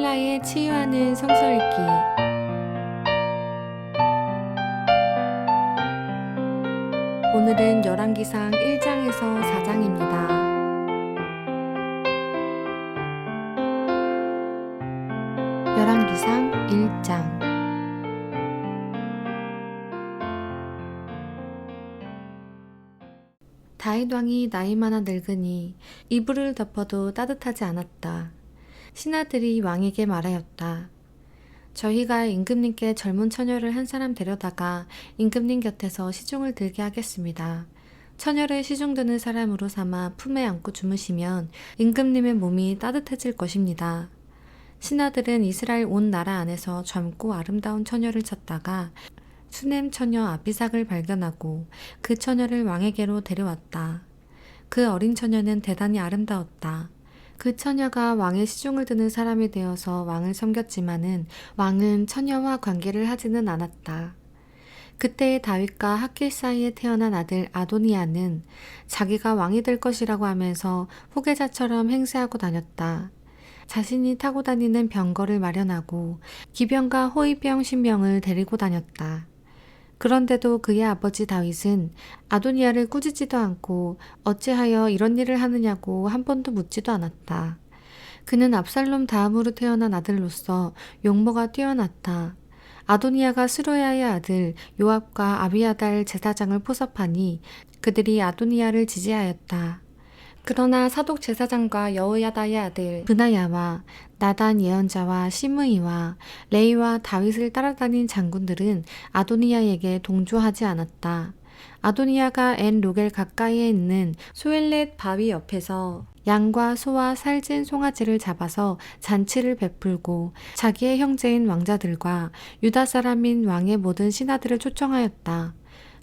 헬라의 치유하는 성서 읽기. 오늘은 열왕기상 1장에서 4장입니다. 열왕기상 1장. 다윗 왕이 나이 많아 늙으니 이불을 덮어도 따뜻하지 않았다. 신하들이 왕에게 말하였다. 저희가 임금님께 젊은 처녀를 한 사람 데려다가 임금님 곁에서 시중을 들게 하겠습니다. 처녀를 시중 드는 사람으로 삼아 품에 안고 주무시면 임금님의 몸이 따뜻해질 것입니다. 신하들은 이스라엘 온 나라 안에서 젊고 아름다운 처녀를 찾다가 수넴 처녀 아비삭을 발견하고 그 처녀를 왕에게로 데려왔다. 그 어린 처녀는 대단히 아름다웠다. 그 처녀가 왕의 시중을 드는 사람이 되어서 왕을 섬겼지만은 왕은 처녀와 관계를 하지는 않았다. 그때 다윗과 핫길 사이에 태어난 아들 아도니아는 자기가 왕이 될 것이라고 하면서 후계자처럼 행세하고 다녔다. 자신이 타고 다니는 병거를 마련하고 기병과 호위병 신병을 데리고 다녔다. 그런데도 그의 아버지 다윗은 아도니아를 꾸짖지도 않고 어찌하여 이런 일을 하느냐고 한 번도 묻지도 않았다. 그는 압살롬 다음으로 태어난 아들로서 용모가 뛰어났다. 아도니아가 스루야의 아들 요압과 아비아달 제사장을 포섭하니 그들이 아도니아를 지지하였다. 그러나 사독 제사장과 여호야다의 아들 브나야와 나단 예언자와 시므이와 레이와 다윗을 따라다닌 장군들은 아도니아에게 동조하지 않았다. 아도니아가 엔 로겔 가까이에 있는 소엘렛 바위 옆에서 양과 소와 살찐 송아지를 잡아서 잔치를 베풀고 자기의 형제인 왕자들과 유다 사람인 왕의 모든 신하들을 초청하였다.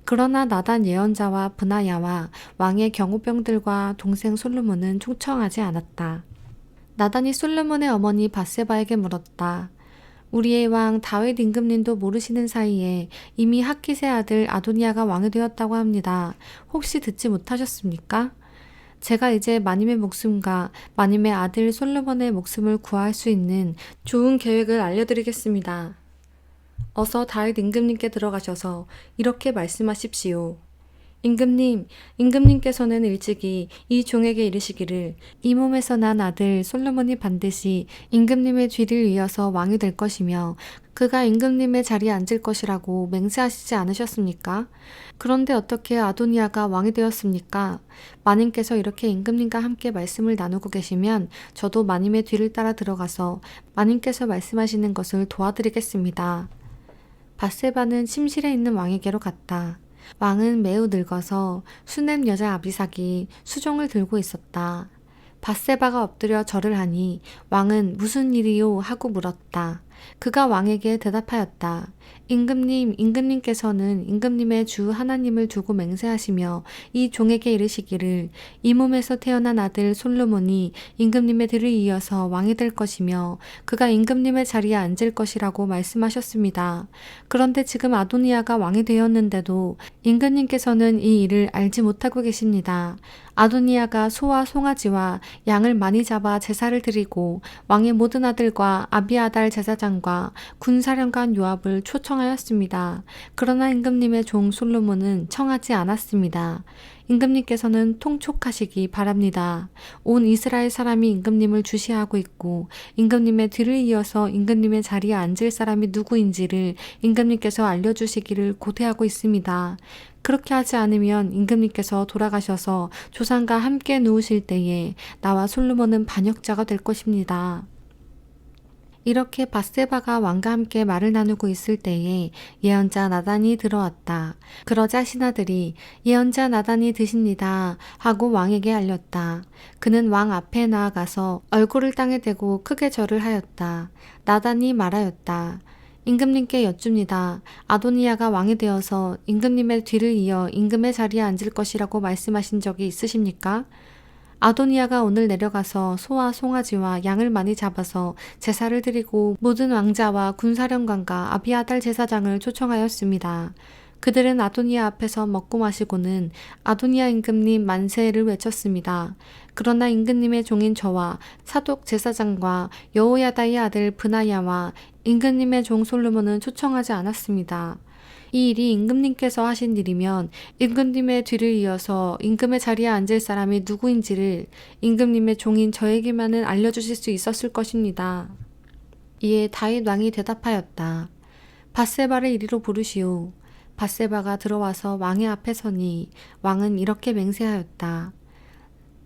그러나 나단 예언자와 브나야와 왕의 경호병들과 동생 솔로몬은 초청하지 않았다. 나단이 솔로몬의 어머니 밧세바에게 물었다. 우리의 왕 다윗 임금님도 모르시는 사이에 이미 핫깃의 아들 아도니아가 왕이 되었다고 합니다. 혹시 듣지 못하셨습니까? 제가 이제 마님의 목숨과 마님의 아들 솔로몬의 목숨을 구할 수 있는 좋은 계획을 알려드리겠습니다. 어서 다윗 임금님께 들어가셔서 이렇게 말씀하십시오. 임금님께서는 일찍이 이 종에게 이르시기를 이 몸에서 난 아들 솔로몬이 반드시 임금님의 뒤를 이어서 왕이 될 것이며 그가 임금님의 자리에 앉을 것이라고 맹세하시지 않으셨습니까? 그런데 어떻게 아도니아가 왕이 되었습니까? 마님께서 이렇게 임금님과 함께 말씀을 나누고 계시면 저도 마님의 뒤를 따라 들어가서 마님께서 말씀하시는 것을 도와드리겠습니다. 밧세바는 침실에 있는 왕에게로 갔다. 왕은 매우 늙어서 수넴 여자 아비삭이 수종을 들고 있었다. 밧세바가 엎드려 절을 하니 왕은 무슨 일이요? 하고 물었다. 그가 왕에게 대답하였다. 임금님께서는 임금님의 주 하나님을 두고 맹세하시며 이 종에게 이르시기를 이 몸에서 태어난 아들 솔로몬이 임금님의 뒤를 이어서 왕이 될 것이며 그가 임금님의 자리에 앉을 것이라고 말씀하셨습니다. 그런데 지금 아도니아가 왕이 되었는데도 임금님께서는 이 일을 알지 못하고 계십니다. 아도니아가 소와 송아지와 양을 많이 잡아 제사를 드리고 왕의 모든 아들과 아비아달 제사장과 군사령관 요압을 초청하였습니다. 그러나 임금님의 종 솔로몬은 청하지 않았습니다. 임금님께서는 통촉하시기 바랍니다. 온 이스라엘 사람이 임금님을 주시하고 있고 임금님의 뒤를 이어서 임금님의 자리에 앉을 사람이 누구인지를 임금님께서 알려주시기를 고대하고 있습니다. 그렇게 하지 않으면 임금님께서 돌아가셔서 조상과 함께 누우실 때에 나와 솔로몬은 반역자가 될 것입니다. 이렇게 밧세바가 왕과 함께 말을 나누고 있을 때에 예언자 나단이 들어왔다. 그러자 신하들이 예언자 나단이 드십니다 하고 왕에게 알렸다. 그는 왕 앞에 나아가서 얼굴을 땅에 대고 크게 절을 하였다. 나단이 말하였다. 임금님께 여쭙니다. 아도니아가 왕이 되어서 임금님의 뒤를 이어 임금의 자리에 앉을 것이라고 말씀하신 적이 있으십니까? 아도니아가 오늘 내려가서 소와 송아지와 양을 많이 잡아서 제사를 드리고 모든 왕자와 군사령관과 아비아달 제사장을 초청하였습니다. 그들은 아도니아 앞에서 먹고 마시고는 아도니아 임금님 만세를 외쳤습니다. 그러나 임금님의 종인 저와 사독 제사장과 여호야다의 아들 브나야와 임금님의 종 솔로몬은 초청하지 않았습니다. 이 일이 임금님께서 하신 일이면 임금님의 뒤를 이어서 임금의 자리에 앉을 사람이 누구인지를 임금님의 종인 저에게만은 알려주실 수 있었을 것입니다. 이에 다윗 왕이 대답하였다. 밧세바를 이리로 부르시오. 밧세바가 들어와서 왕의 앞에 서니 왕은 이렇게 맹세하였다.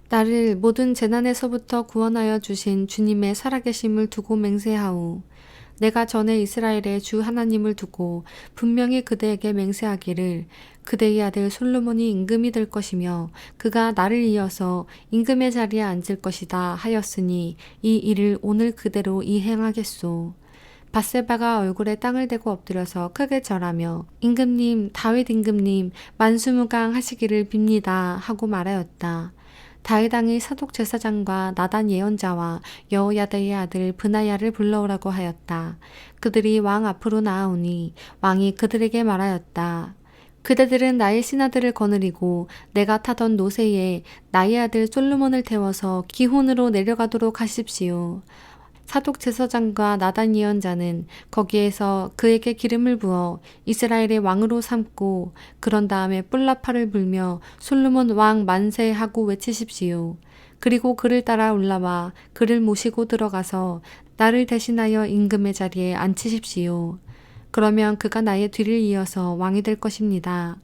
나를 모든 재난에서부터 구원하여 주신 주님의 살아계심을 두고 맹세하오. 내가 전에 이스라엘의 주 하나님을 두고 분명히 그대에게 맹세하기를 그대의 아들 솔로몬이 임금이 될 것이며 그가 나를 이어서 임금의 자리에 앉을 것이다 하였으니 이 일을 오늘 그대로 이행하겠소. 밧세바가 얼굴에 땅을 대고 엎드려서 크게 절하며 임금님 다윗 임금님 만수무강 하시기를 빕니다 하고 말하였다. 다윗 왕이 사독 제사장과 나단 예언자와 여호야다의 아들 브나야를 불러오라고 하였다. 그들이 왕 앞으로 나아오니 왕이 그들에게 말하였다. 그대들은 나의 신하들을 거느리고 내가 타던 노새에 나의 아들 솔로몬을 태워서 기혼으로 내려가도록 하십시오. 사독 제사장과 나단 예언자는 거기에서 그에게 기름을 부어 이스라엘의 왕으로 삼고 그런 다음에 뿔라파를 불며 솔로몬 왕 만세하고 외치십시오. 그리고 그를 따라 올라와 그를 모시고 들어가서 나를 대신하여 임금의 자리에 앉히십시오. 그러면 그가 나의 뒤를 이어서 왕이 될 것입니다.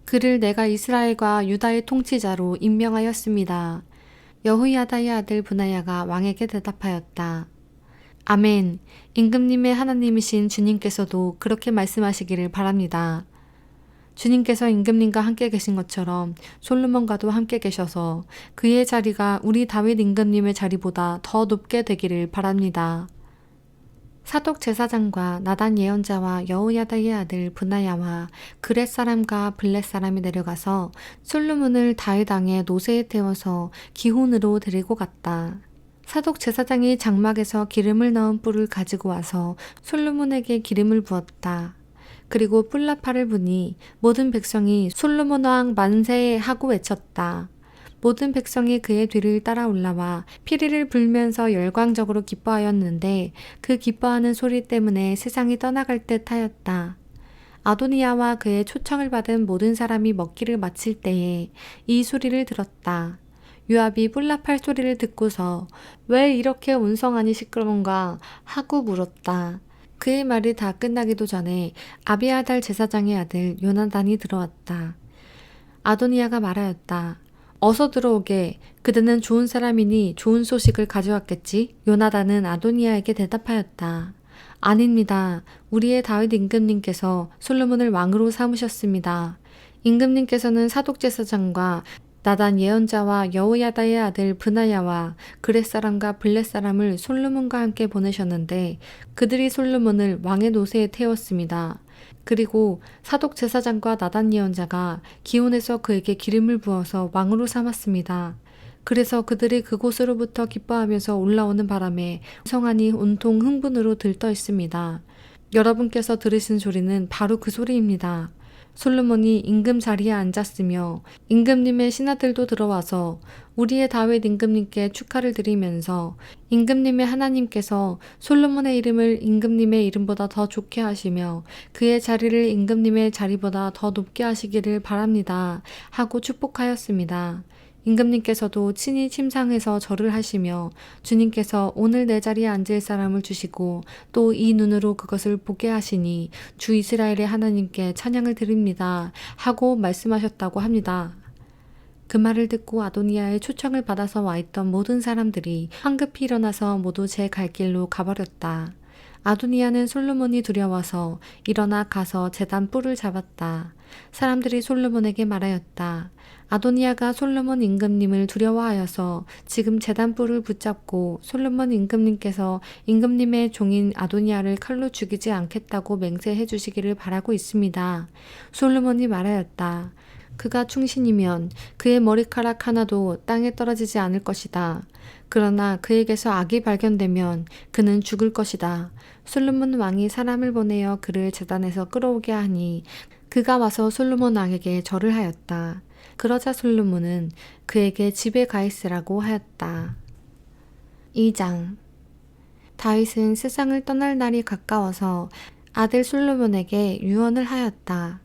그를 내가 이스라엘과 유다의 통치자로 임명하였습니다. 여호야다의 아들 브나야가 왕에게 대답하였다. 아멘. 임금님의 하나님이신 주님께서도 그렇게 말씀하시기를 바랍니다. 주님께서 임금님과 함께 계신 것처럼 솔로몬과도 함께 계셔서 그의 자리가 우리 다윗 임금님의 자리보다 더 높게 되기를 바랍니다. 사독 제사장과 나단 예언자와 여호야다의 아들 브나야와 그렛 사람과 블렛 사람이 내려가서 솔로몬을 다윗 왕의 노새에 태워서 기혼으로 데리고 갔다. 사독 제사장이 장막에서 기름을 넣은 뿔을 가지고 와서 솔로몬에게 기름을 부었다. 그리고 뿔나팔을 부니 모든 백성이 솔로몬 왕 만세 하고 외쳤다. 모든 백성이 그의 뒤를 따라 올라와 피리를 불면서 열광적으로 기뻐하였는데 그 기뻐하는 소리 때문에 세상이 떠나갈 듯 하였다. 아도니아와 그의 초청을 받은 모든 사람이 먹기를 마칠 때에 이 소리를 들었다. 요압이 뿔나팔 소리를 듣고서 왜 이렇게 온성하니 시끄러운가 하고 물었다. 그의 말이 다 끝나기도 전에 아비아달 제사장의 아들 요나단이 들어왔다. 아도니아가 말하였다. 어서 들어오게. 그대는 좋은 사람이니 좋은 소식을 가져왔겠지? 요나단은 아도니아에게 대답하였다. 아닙니다. 우리의 다윗 임금님께서 솔로몬을 왕으로 삼으셨습니다. 임금님께서는 사독 제사장과 나단 예언자와 여호야다의 아들 브나야와 그렛 사람과 블렛 사람을 솔로몬과 함께 보내셨는데 그들이 솔로몬을 왕의 노새에 태웠습니다. 그리고 사독 제사장과 나단 예언자가 기온에서 그에게 기름을 부어서 왕으로 삼았습니다. 그래서 그들이 그곳으로부터 기뻐하면서 올라오는 바람에 성안이 온통 흥분으로 들떠 있습니다. 여러분께서 들으신 소리는 바로 그 소리입니다. 솔로몬이 임금 자리에 앉았으며 임금님의 신하들도 들어와서 우리의 다윗 임금님께 축하를 드리면서 임금님의 하나님께서 솔로몬의 이름을 임금님의 이름보다 더 좋게 하시며 그의 자리를 임금님의 자리보다 더 높게 하시기를 바랍니다 하고 축복하였습니다. 임금님께서도 친히 침상에서 절을 하시며 주님께서 오늘 내 자리에 앉을 사람을 주시고 또 이 눈으로 그것을 보게 하시니 주 이스라엘의 하나님께 찬양을 드립니다 하고 말씀하셨다고 합니다. 그 말을 듣고 아도니아의 초청을 받아서 와 있던 모든 사람들이 황급히 일어나서 모두 제 갈 길로 가버렸다. 아도니아는 솔로몬이 두려워서 일어나 가서 제단 뿔을 잡았다. 사람들이 솔로몬에게 말하였다. 아도니아가 솔로몬 임금님을 두려워하여서 지금 제단 뿔을 붙잡고 솔로몬 임금님께서 임금님의 종인 아도니아를 칼로 죽이지 않겠다고 맹세해 주시기를 바라고 있습니다. 솔로몬이 말하였다. 그가 충신이면 그의 머리카락 하나도 땅에 떨어지지 않을 것이다. 그러나 그에게서 악이 발견되면 그는 죽을 것이다. 솔로몬 왕이 사람을 보내어 그를 제단에서 끌어오게 하니 그가 와서 솔로몬 왕에게 절을 하였다. 그러자 솔로몬은 그에게 집에 가 있으라고 하였다. 2장. 다윗은 세상을 떠날 날이 가까워서 아들 솔로몬에게 유언을 하였다.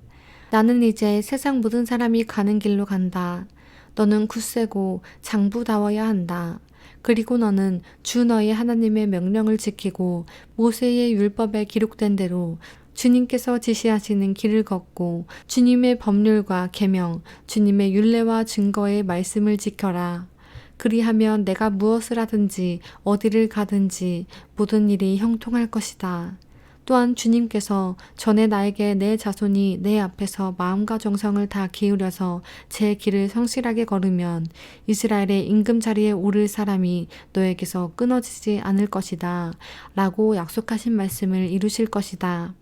나는 이제 세상 모든 사람이 가는 길로 간다. 너는 굳세고 장부다워야 한다. 그리고 너는 주 너희 하나님의 명령을 지키고 모세의 율법에 기록된 대로 주님께서 지시하시는 길을 걷고 주님의 법률과 계명, 주님의 율례와 증거의 말씀을 지켜라. 그리하면 내가 무엇을 하든지 어디를 가든지 모든 일이 형통할 것이다. 또한 주님께서 전에 나에게 내 자손이 내 앞에서 마음과 정성을 다 기울여서 제 길을 성실하게 걸으면 이스라엘의 임금 자리에 오를 사람이 너에게서 끊어지지 않을 것이다. 라고 약속하신 말씀을 이루실 것이다.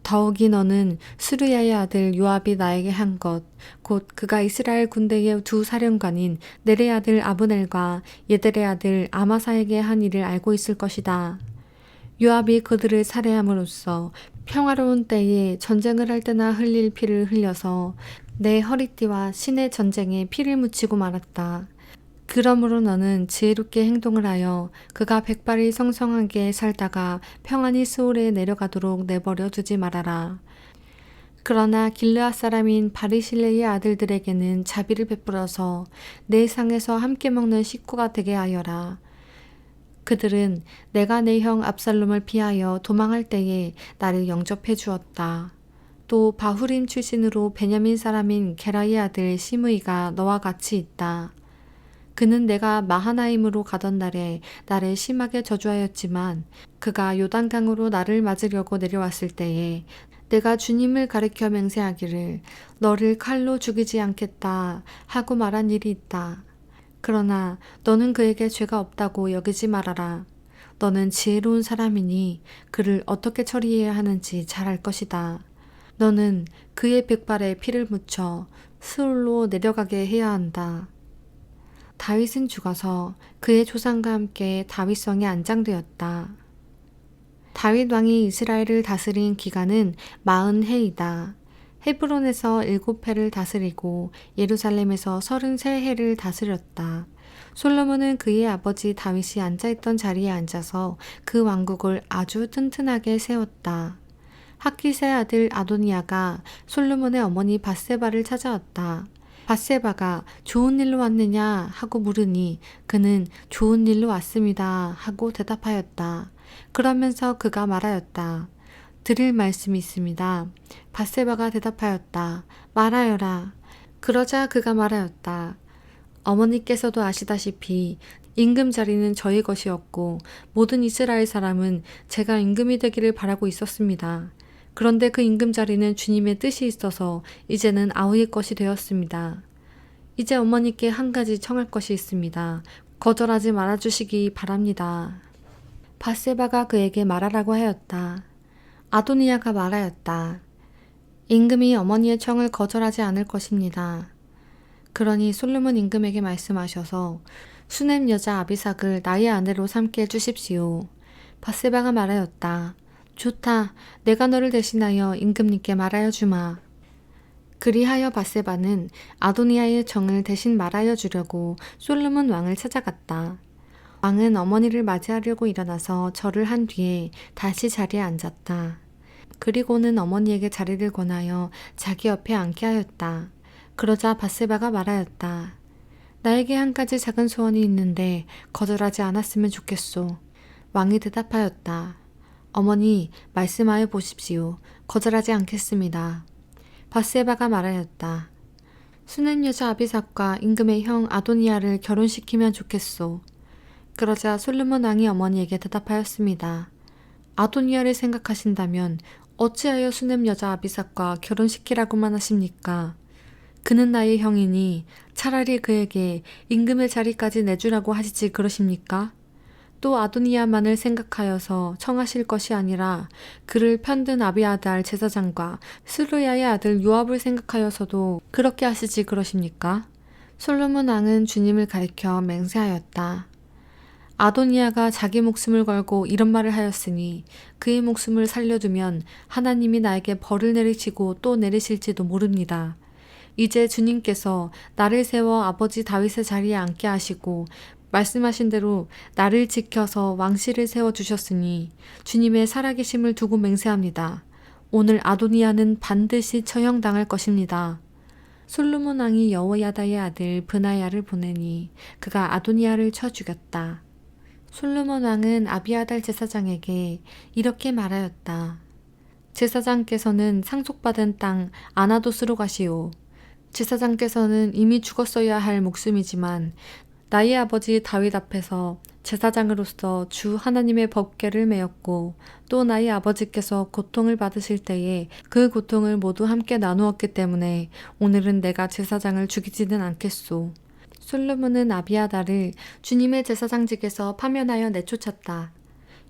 더욱이 너는 수르야의 아들 요압이 나에게 한 것, 곧 그가 이스라엘 군대의 두 사령관인 넬의 아들 아브넬과 예델의 아들 아마사에게 한 일을 알고 있을 것이다. 요압이 그들을 살해함으로써 평화로운 때에 전쟁을 할 때나 흘릴 피를 흘려서 내 허리띠와 신의 전쟁에 피를 묻히고 말았다. 그러므로 너는 지혜롭게 행동을 하여 그가 백발이 성성하게 살다가 평안히 스올에 내려가도록 내버려 두지 말아라. 그러나 길르앗 사람인 바리실레의 아들들에게는 자비를 베풀어서 내 상에서 함께 먹는 식구가 되게 하여라. 그들은 내가 내 형 압살롬을 피하여 도망할 때에 나를 영접해 주었다. 또 바후림 출신으로 베냐민 사람인 게라의 아들 시므이가 너와 같이 있다. 그는 내가 마하나임으로 가던 날에 나를 심하게 저주하였지만 그가 요단강으로 나를 맞으려고 내려왔을 때에 내가 주님을 가리켜 맹세하기를 너를 칼로 죽이지 않겠다 하고 말한 일이 있다. 그러나 너는 그에게 죄가 없다고 여기지 말아라. 너는 지혜로운 사람이니 그를 어떻게 처리해야 하는지 잘 알 것이다. 너는 그의 백발에 피를 묻혀 스올로 내려가게 해야 한다. 다윗은 죽어서 그의 조상과 함께 다윗성에 안장되었다. 다윗 왕이 이스라엘을 다스린 기간은 40해이다. 헤브론에서 7해를 다스리고 예루살렘에서 33해를 다스렸다. 솔로몬은 그의 아버지 다윗이 앉아있던 자리에 앉아서 그 왕국을 아주 튼튼하게 세웠다. 학깃의 아들 아도니아가 솔로몬의 어머니 밧세바를 찾아왔다. 밧세바가 좋은 일로 왔느냐 하고 물으니 그는 좋은 일로 왔습니다 하고 대답하였다. 그러면서 그가 말하였다. 드릴 말씀이 있습니다. 밧세바가 대답하였다. 말하여라. 그러자 그가 말하였다. 어머니께서도 아시다시피 임금 자리는 저희 것이었고 모든 이스라엘 사람은 제가 임금이 되기를 바라고 있었습니다. 그런데 그 임금 자리는 주님의 뜻이 있어서 이제는 아우의 것이 되었습니다. 이제 어머니께 한 가지 청할 것이 있습니다. 거절하지 말아주시기 바랍니다. 밧세바가 그에게 말하라고 하였다. 아도니아가 말하였다. 임금이 어머니의 청을 거절하지 않을 것입니다. 그러니 솔로몬 임금에게 말씀하셔서 수넴 여자 아비삭을 나의 아내로 삼게 해주십시오. 밧세바가 말하였다. 좋다. 내가 너를 대신하여 임금님께 말하여 주마. 그리하여 밧세바는 아도니아의 정을 대신 말하여 주려고 솔로몬 왕을 찾아갔다. 왕은 어머니를 맞이하려고 일어나서 절을 한 뒤에 다시 자리에 앉았다. 그리고는 어머니에게 자리를 권하여 자기 옆에 앉게 하였다. 그러자 밧세바가 말하였다. 나에게 한 가지 작은 소원이 있는데 거절하지 않았으면 좋겠소. 왕이 대답하였다. 어머니, 말씀하여 보십시오. 거절하지 않겠습니다. 밧세바가 말하였다. 수넴 여자 아비삭과 임금의 형 아도니아를 결혼시키면 좋겠소. 그러자 솔로몬 왕이 어머니에게 대답하였습니다. 아도니아를 생각하신다면 어찌하여 수넴 여자 아비삭과 결혼시키라고만 하십니까? 그는 나의 형이니 차라리 그에게 임금의 자리까지 내주라고 하시지 그러십니까? 또 아도니아만을 생각하여서 청하실 것이 아니라 그를 편든 아비아달 제사장과 스루야의 아들 요압을 생각하여서도 그렇게 하시지 그러십니까? 솔로몬 왕은 주님을 가리켜 맹세하였다. 아도니아가 자기 목숨을 걸고 이런 말을 하였으니 그의 목숨을 살려두면 하나님이 나에게 벌을 내리시고 또 내리실지도 모릅니다. 이제 주님께서 나를 세워 아버지 다윗의 자리에 앉게 하시고 말씀하신 대로 나를 지켜서 왕실을 세워주셨으니 주님의 살아계심을 두고 맹세합니다. 오늘 아도니아는 반드시 처형당할 것입니다. 솔로몬 왕이 여호야다의 아들 브나야를 보내니 그가 아도니아를 쳐 죽였다. 솔로몬 왕은 아비아달 제사장에게 이렇게 말하였다. 제사장께서는 상속받은 땅 아나도스로 가시오. 제사장께서는 이미 죽었어야 할 목숨이지만 나의 아버지 다윗 앞에서 제사장으로서 주 하나님의 법궤를 메었고 또 나의 아버지께서 고통을 받으실 때에 그 고통을 모두 함께 나누었기 때문에 오늘은 내가 제사장을 죽이지는 않겠소. 솔로몬은 아비아달을 주님의 제사장직에서 파면하여 내쫓았다.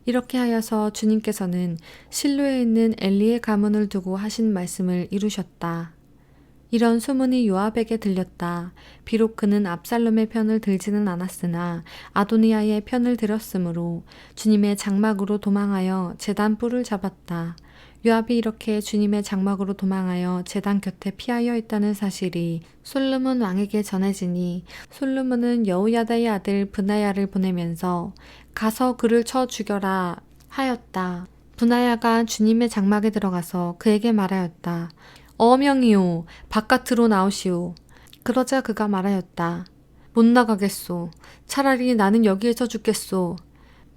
이렇게 하여서 주님께서는 실로에 있는 엘리의 가문을 두고 하신 말씀을 이루셨다. 이런 소문이 요압에게 들렸다. 비록 그는 압살롬의 편을 들지는 않았으나 아도니아의 편을 들었으므로 주님의 장막으로 도망하여 제단 뿔을 잡았다. 요압이 이렇게 주님의 장막으로 도망하여 제단 곁에 피하여 있다는 사실이 솔로몬 왕에게 전해지니 솔로몬은 여호야다의 아들 브나야를 보내면서 가서 그를 쳐 죽여라 하였다. 브나야가 주님의 장막에 들어가서 그에게 말하였다. 어명이요, 바깥으로 나오시오. 그러자 그가 말하였다. 못 나가겠소. 차라리 나는 여기에서 죽겠소.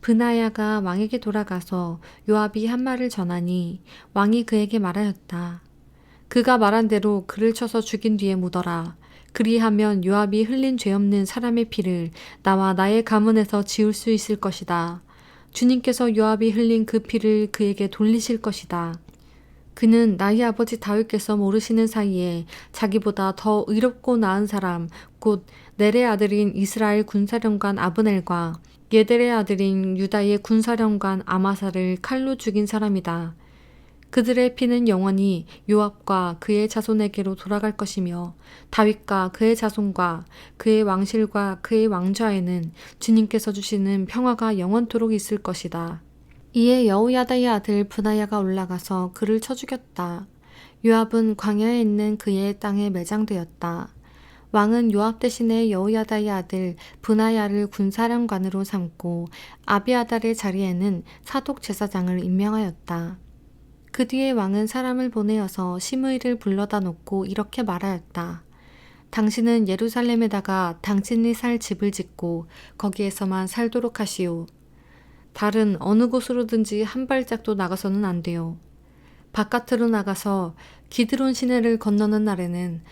브나야가 왕에게 돌아가서 요압이 한 말을 전하니 왕이 그에게 말하였다. 그가 말한 대로 그를 쳐서 죽인 뒤에 묻어라. 그리하면 요압이 흘린 죄 없는 사람의 피를 나와 나의 가문에서 지울 수 있을 것이다. 주님께서 요압이 흘린 그 피를 그에게 돌리실 것이다. 그는 나의 아버지 다윗께서 모르시는 사이에 자기보다 더 의롭고 나은 사람, 곧 넬의 아들인 이스라엘 군사령관 아브넬과 예델의 아들인 유다의 군사령관 아마사를 칼로 죽인 사람이다. 그들의 피는 영원히 요압과 그의 자손에게로 돌아갈 것이며 다윗과 그의 자손과 그의 왕실과 그의 왕좌에는 주님께서 주시는 평화가 영원토록 있을 것이다. 이에 여호야다의 아들 브나야가 올라가서 그를 쳐 죽였다. 요압은 광야에 있는 그의 땅에 매장되었다. 왕은 요압 대신에 여호야다의 아들 브나야를 군사령관으로 삼고 아비아달의 자리에는 사독 제사장을 임명하였다. 그 뒤에 왕은 사람을 보내어서 시므이를 불러다 놓고 이렇게 말하였다. 당신은 예루살렘에다가 당신이 살 집을 짓고 거기에서만 살도록 하시오. 다른 어느 곳으로든지 한 발짝도 나가서는 안 돼요. 바깥으로 나가서 기드론 시내를 건너는 날에는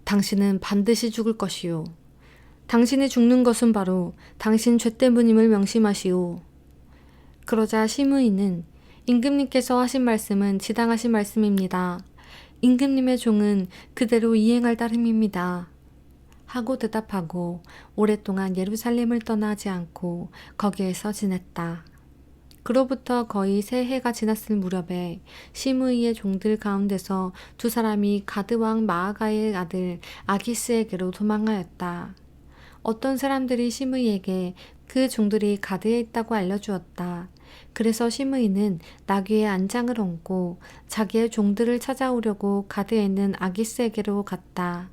당신은 반드시 죽을 것이요. 당신이 죽는 것은 바로 당신 죄 때문임을 명심하시오. 그러자 시므이는 임금님께서 하신 말씀은 지당하신 말씀입니다. 임금님의 종은 그대로 이행할 따름입니다. 하고 대답하고 오랫동안 예루살렘을 떠나지 않고 거기에서 지냈다. 그로부터 거의 세 해가 지났을 무렵에 시므이의 종들 가운데서 두 사람이 가드 왕 마아가의 아들 아기스에게로 도망하였다. 어떤 사람들이 시므이에게 그 종들이 가드에 있다고 알려주었다. 그래서 시므이는 나귀의 안장을 얹고 자기의 종들을 찾아오려고 가드에 있는 아기스에게로 갔다.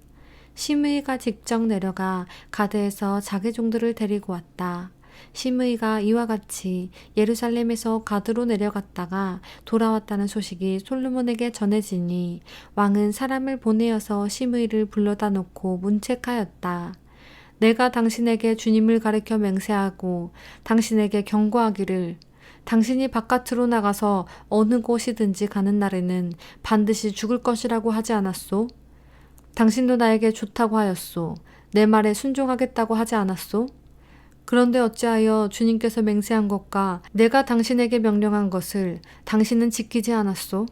시므이가 직접 내려가 가드에서 자기 종들을 데리고 왔다. 시므이가 이와 같이 예루살렘에서 가드로 내려갔다가 돌아왔다는 소식이 솔로몬에게 전해지니 왕은 사람을 보내어서 시므이를 불러다 놓고 문책하였다. 내가 당신에게 주님을 가리켜 맹세하고 당신에게 경고하기를 당신이 바깥으로 나가서 어느 곳이든지 가는 날에는 반드시 죽을 것이라고 하지 않았소? 당신도 나에게 좋다고 하였소. 내 말에 순종하겠다고 하지 않았소? 그런데 어찌하여 주님께서 맹세한 것과 내가 당신에게 명령한 것을 당신은 지키지 않았소?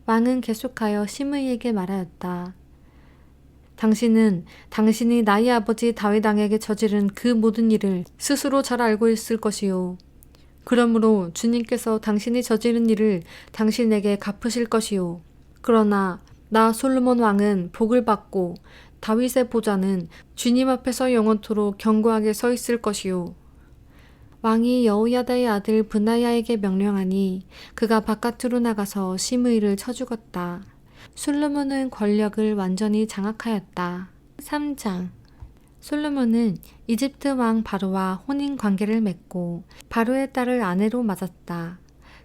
왕은 계속하여 시므이에게 말하였다. 당신은 당신이 나의 아버지 다윗 왕에게 저지른 그 모든 일을 스스로 잘 알고 있을 것이요. 그러므로 주님께서 당신이 저지른 일을 당신에게 갚으실 것이요. 그러나 나 솔로몬 왕은 복을 받고 다윗의 보좌는 주님 앞에서 영원토록 견고하게 서 있을 것이요. 왕이 여호야다의 아들 브나야에게 명령하니 그가 바깥으로 나가서 시므이를 쳐 죽었다. 솔로몬은 권력을 완전히 장악하였다. 3장. 솔로몬은 이집트 왕 바로와 혼인 관계를 맺고 바로의 딸을 아내로 맞았다.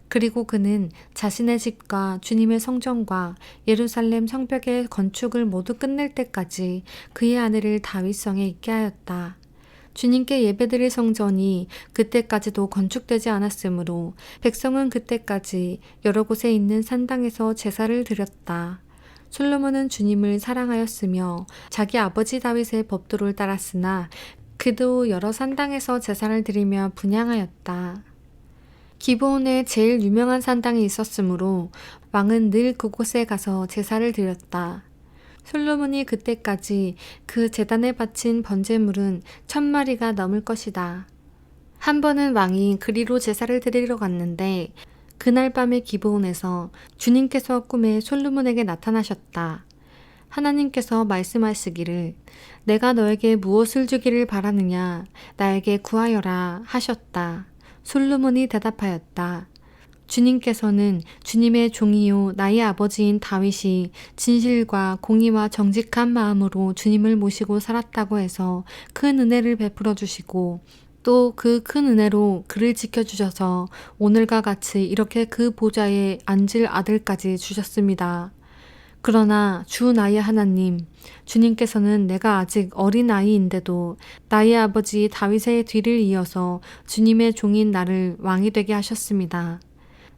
그리고 그는 자신의 집과 주님의 성전과 예루살렘 성벽의 건축을 모두 끝낼 때까지 그의 아내를 다윗성에 있게 하였다. 주님께 예배드릴 성전이 그때까지도 건축되지 않았으므로 백성은 그때까지 여러 곳에 있는 산당에서 제사를 드렸다. 솔로몬은 주님을 사랑하였으며 자기 아버지 다윗의 법도를 따랐으나 그도 여러 산당에서 제사를 드리며 분향하였다. 기브온에 제일 유명한 산당이 있었으므로 왕은 늘 그곳에 가서 제사를 드렸다. 솔로몬이 그때까지 그 제단에 바친 번제물은 1000마리가 넘을 것이다. 한 번은 왕이 그리로 제사를 드리러 갔는데 그날 밤에 기브온에서 주님께서 꿈에 솔로몬에게 나타나셨다. 하나님께서 말씀하시기를 내가 너에게 무엇을 주기를 바라느냐 나에게 구하여라 하셨다. 솔로몬이 대답하였다. 주님께서는 주님의 종이요 나의 아버지인 다윗이 진실과 공의와 정직한 마음으로 주님을 모시고 살았다고 해서 큰 은혜를 베풀어 주시고 또 그 큰 은혜로 그를 지켜주셔서 오늘과 같이 이렇게 그 보좌에 앉을 아들까지 주셨습니다. 그러나 주 나의 하나님, 주님께서는 내가 아직 어린 아이인데도 나의 아버지 다윗의 뒤를 이어서 주님의 종인 나를 왕이 되게 하셨습니다.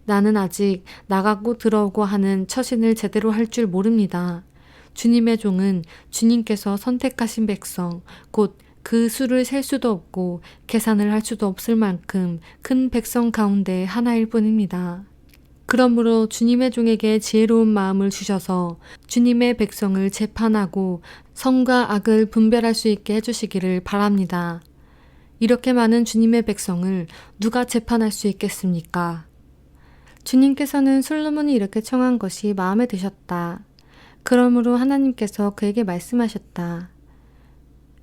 나는 아직 나가고 들어오고 하는 처신을 제대로 할 줄 모릅니다. 주님의 종은 주님께서 선택하신 백성, 곧 그 수를 셀 수도 없고 계산을 할 수도 없을 만큼 큰 백성 가운데 하나일 뿐입니다. 그러므로 주님의 종에게 지혜로운 마음을 주셔서 주님의 백성을 재판하고 선과 악을 분별할 수 있게 해주시기를 바랍니다. 이렇게 많은 주님의 백성을 누가 재판할 수 있겠습니까? 주님께서는 솔로몬이 이렇게 청한 것이 마음에 드셨다. 그러므로 하나님께서 그에게 말씀하셨다.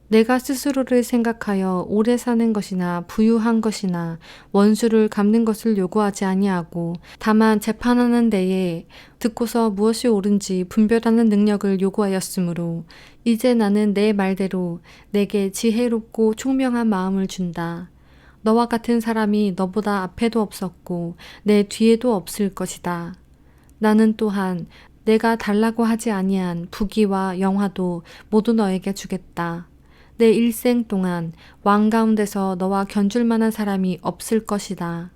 내가 스스로를 생각하여 오래 사는 것이나 부유한 것이나 원수를 갚는 것을 요구하지 아니하고 다만 재판하는 데에 듣고서 무엇이 옳은지 분별하는 능력을 요구하였으므로 이제 나는 내 말대로 내게 지혜롭고 총명한 마음을 준다. 너와 같은 사람이 너보다 앞에도 없었고 내 뒤에도 없을 것이다. 나는 또한 내가 달라고 하지 아니한 부귀와 영화도 모두 너에게 주겠다. 내 일생 동안 왕 가운데서 너와 견줄 만한 사람이 없을 것이다.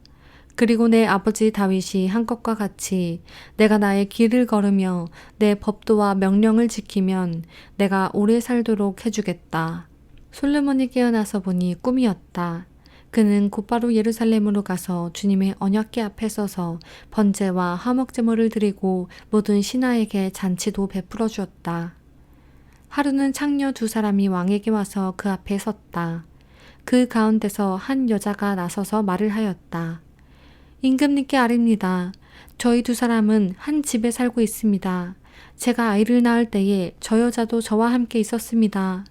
그리고 내 아버지 다윗이 한 것과 같이 내가 나의 길을 걸으며 내 법도와 명령을 지키면 내가 오래 살도록 해주겠다. 솔로몬이 깨어나서 보니 꿈이었다. 그는 곧바로 예루살렘으로 가서 주님의 언약궤 앞에 서서 번제와 화목제물을 드리고 모든 신하에게 잔치도 베풀어 주었다. 하루는 창녀 2사람이 왕에게 와서 그 앞에 섰다. 그 가운데서 한 여자가 나서서 말을 하였다. 임금님께 아뢰옵니다. 저희 2사람은 한 집에 살고 있습니다. 제가 아이를 낳을 때에 저 여자도 저와 함께 있었습니다.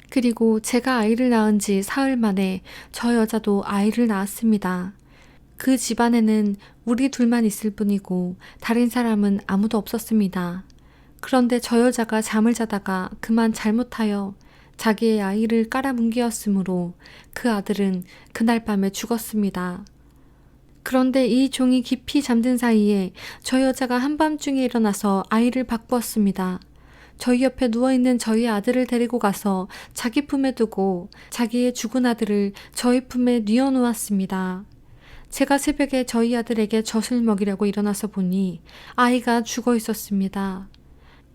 그리고 제가 아이를 낳은 지 사흘 만에 저 여자도 아이를 낳았습니다. 그 집안에는 우리 둘만 있을 뿐이고 다른 사람은 아무도 없었습니다. 그런데 저 여자가 잠을 자다가 그만 잘못하여 자기의 아이를 깔아뭉개었으므로 그 아들은 그날 밤에 죽었습니다. 그런데 이 종이 깊이 잠든 사이에 저 여자가 한밤중에 일어나서 아이를 바꾸었습니다. 저희 옆에 누워있는 저희 아들을 데리고 가서 자기 품에 두고 자기의 죽은 아들을 저희 품에 뉘어놓았습니다. 제가 새벽에 저희 아들에게 젖을 먹이려고 일어나서 보니 아이가 죽어 있었습니다.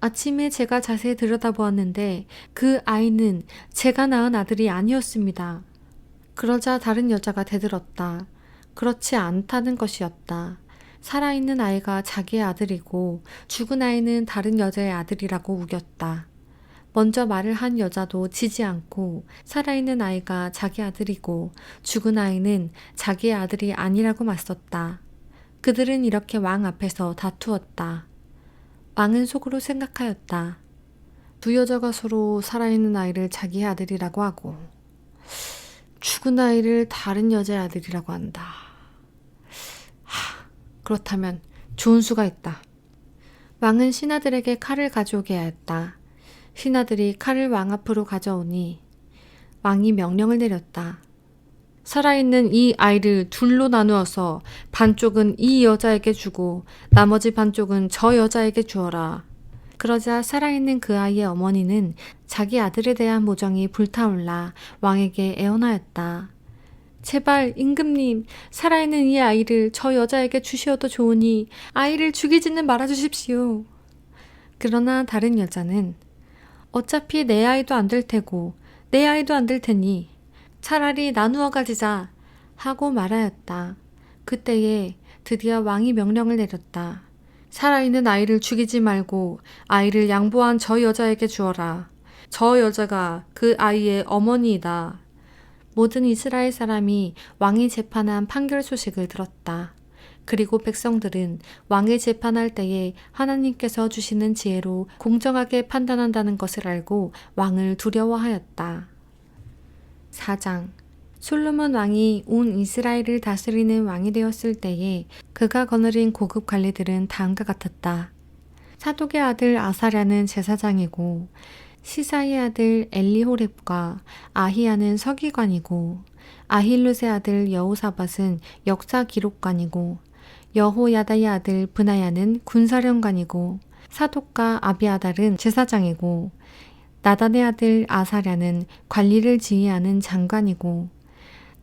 아침에 제가 자세히 들여다보았는데 그 아이는 제가 낳은 아들이 아니었습니다. 그러자 다른 여자가 대들었다. 그렇지 않다는 것이었다. 살아있는 아이가 자기의 아들이고 죽은 아이는 다른 여자의 아들이라고 우겼다. 먼저 말을 한 여자도 지지 않고 살아있는 아이가 자기 아들이고 죽은 아이는 자기의 아들이 아니라고 맞섰다. 그들은 이렇게 왕 앞에서 다투었다. 왕은 속으로 생각하였다. 2여자가 서로 살아있는 아이를 자기의 아들이라고 하고 죽은 아이를 다른 여자의 아들이라고 한다. 그렇다면 좋은 수가 있다. 왕은 신하들에게 칼을 가져오게 하였다. 신하들이 칼을 왕 앞으로 가져오니 왕이 명령을 내렸다. 살아있는 이 아이를 둘로 나누어서 반쪽은 이 여자에게 주고 나머지 반쪽은 저 여자에게 주어라. 그러자 살아있는 그 아이의 어머니는 자기 아들에 대한 모정이 불타올라 왕에게 애원하였다. 제발 임금님, 살아있는 이 아이를 저 여자에게 주시어도 좋으니 아이를 죽이지는 말아주십시오. 그러나 다른 여자는 어차피 내 아이도 안 될 테고 내 아이도 안 될 테니 차라리 나누어 가지자 하고 말하였다. 그때에 드디어 왕이 명령을 내렸다. 살아있는 아이를 죽이지 말고 아이를 양보한 저 여자에게 주어라. 저 여자가 그 아이의 어머니이다. 모든 이스라엘 사람이 왕이 재판한 판결 소식을 들었다. 그리고 백성들은 왕이 재판할 때에 하나님께서 주시는 지혜로 공정하게 판단한다는 것을 알고 왕을 두려워하였다. 4장. 솔로몬 왕이 온 이스라엘을 다스리는 왕이 되었을 때에 그가 거느린 고급 관리들은 다음과 같았다. 사독의 아들 아사랴는 제사장이고 시사의 아들 엘리호렙과 아히야는 서기관이고 아힐룻의 아들 여호사밧은 역사 기록관이고 여호야다의 아들 브나야는 군사령관이고 사독과 아비아달은 제사장이고 나단의 아들 아사랴는 관리를 지휘하는 장관이고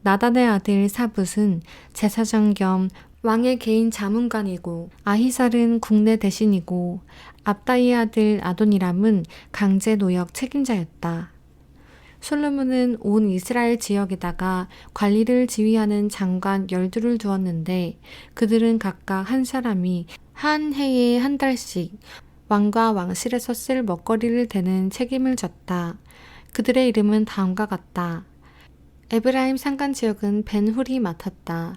나단의 아들 사붓은 제사장 겸 왕의 개인 자문관이고 아히살은 국내 대신이고 압다이의 아들 아도니람은 강제 노역 책임자였다. 솔로몬은 온 이스라엘 지역에다가 관리를 지휘하는 장관 12를 두었는데 그들은 각각 한 사람이 한 해에 한 달씩 왕과 왕실에서 쓸 먹거리를 대는 책임을 졌다. 그들의 이름은 다음과 같다. 에브라임 산간 지역은 벤훌이 맡았다.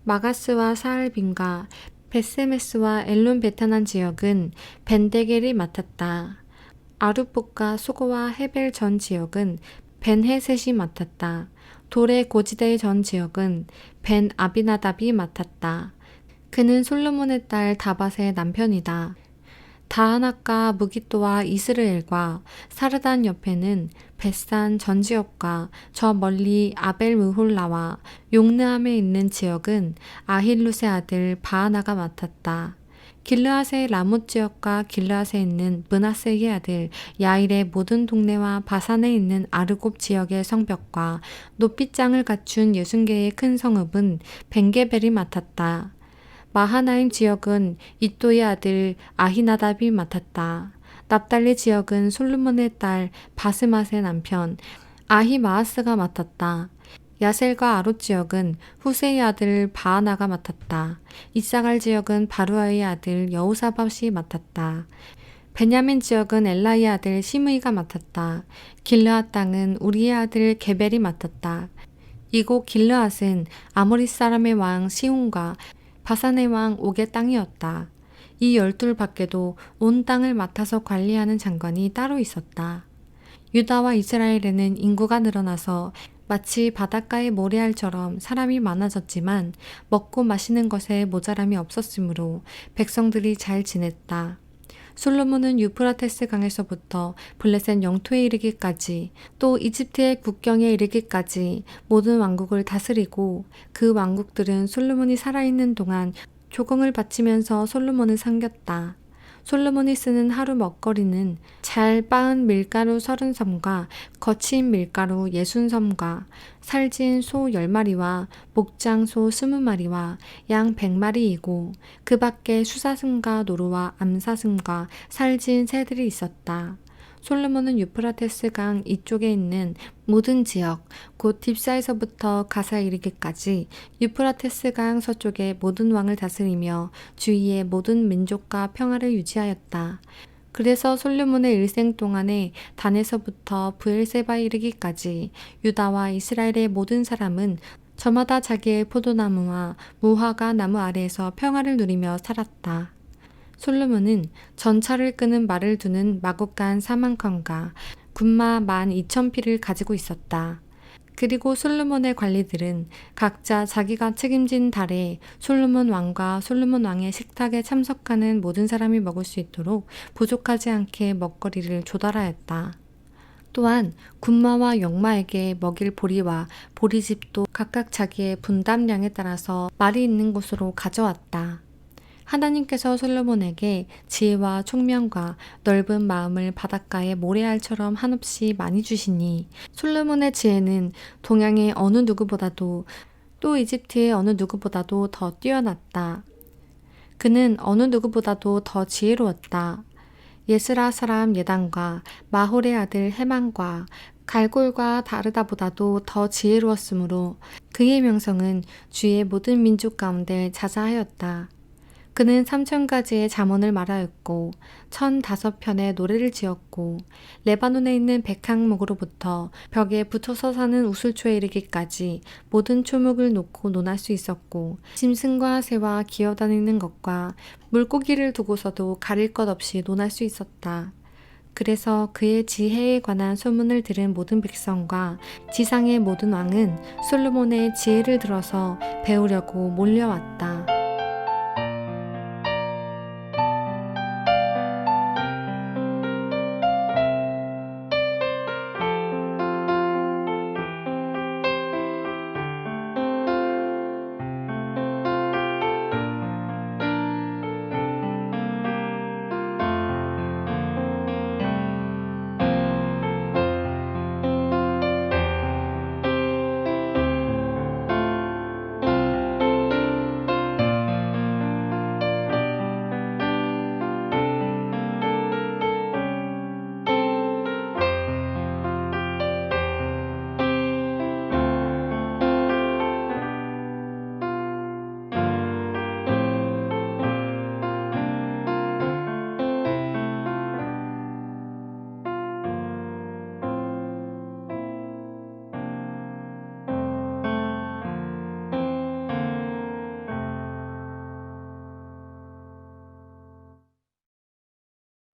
마가스와 사알빔과 베세메스와 엘론 베타난 지역은 벤데겔이 맡았다. 아룻봇과 소고와 헤벨 전 지역은 벤헤셋이 맡았다. 돌의 고지대 전 지역은 벤 아비나답이 맡았다. 그는 솔로몬의 딸 다밧의 남편이다. 다하낙과 무기또와 이스르엘과 사르단 옆에는 벳산 전 지역과 저 멀리 아벨 무홀라와 용르함에 있는 지역은 아힐룻의 아들 바하나가 맡았다. 길르앗의 라못 지역과 길르앗에 있는 므낫세의 아들 야일의 모든 동네와 바산에 있는 아르곱 지역의 성벽과 높이장을 갖춘 60개의 큰 성읍은 벤게벨이 맡았다. 마하나임 지역은 이또의 아들 아히나답이 맡았다. 납달리 지역은 솔로몬의 딸 바스맛의 남편 아히마아스가 맡았다. 야셀과 아롯 지역은 후세의 아들 바하나가 맡았다. 이사갈 지역은 바루아의 아들 여호사밧이 맡았다. 베냐민 지역은 엘라의 아들 시므이가 맡았다. 길르앗 땅은 우리의 아들 게벨이 맡았다. 이곳 길르앗은 아모리 사람의 왕 시온과 바산의 왕 옥의 땅이었다. 이 12 밖에도 온 땅을 맡아서 관리하는 장관이 따로 있었다. 유다와 이스라엘에는 인구가 늘어나서 마치 바닷가의 모래알처럼 사람이 많아졌지만 먹고 마시는 것에 모자람이 없었으므로 백성들이 잘 지냈다. 솔로몬은 유프라테스 강에서부터 블레셋 영토에 이르기까지 또 이집트의 국경에 이르기까지 모든 왕국을 다스리고 그 왕국들은 솔로몬이 살아있는 동안 조공을 바치면서 솔로몬을 섬겼다. 솔로몬이 쓰는 하루 먹거리는 잘 빻은 밀가루 30섬과 거친 밀가루 60섬과 살진 소 10마리와 목장 소 20마리와 양 100마리이고 그 밖에 수사슴과 노루와 암사슴과 살진 새들이 있었다. 솔로몬은 유프라테스 강 이쪽에 있는 모든 지역, 곧 딥사에서부터 가사에 이르기까지 유프라테스 강 서쪽의 모든 왕을 다스리며 주위의 모든 민족과 평화를 유지하였다. 그래서 솔로몬의 일생 동안에 단에서부터 브엘세바에 이르기까지 유다와 이스라엘의 모든 사람은 저마다 자기의 포도나무와 무화과 나무 아래에서 평화를 누리며 살았다. 솔로몬은 전차를 끄는 말을 두는 마곡간 4만 칸과 군마 12,000匹를 가지고 있었다. 그리고 솔로몬의 관리들은 각자 자기가 책임진 달에 솔로몬 왕과 솔로몬 왕의 식탁에 참석하는 모든 사람이 먹을 수 있도록 부족하지 않게 먹거리를 조달하였다. 또한 군마와 역마에게 먹일 보리와 보리집도 각각 자기의 분담량에 따라서 말이 있는 곳으로 가져왔다. 하나님께서 솔로몬에게 지혜와 총명과 넓은 마음을 바닷가의 모래알처럼 한없이 많이 주시니 솔로몬의 지혜는 동양의 어느 누구보다도 또 이집트의 어느 누구보다도 더 뛰어났다. 그는 어느 누구보다도 더 지혜로웠다. 예스라 사람 예단과 마홀의 아들 헤만과 갈골과 다르다보다도 더 지혜로웠으므로 그의 명성은 주의 모든 민족 가운데 자자하였다. 그는 3,000가지의 잠언을 말하였고 1,005편의 노래를 지었고 레바논에 있는 백항목으로부터 벽에 붙어서 사는 우슬초에 이르기까지 모든 초목을 놓고 논할 수 있었고 짐승과 새와 기어다니는 것과 물고기를 두고서도 가릴 것 없이 논할 수 있었다. 그래서 그의 지혜에 관한 소문을 들은 모든 백성과 지상의 모든 왕은 솔로몬의 지혜를 들어서 배우려고 몰려왔다.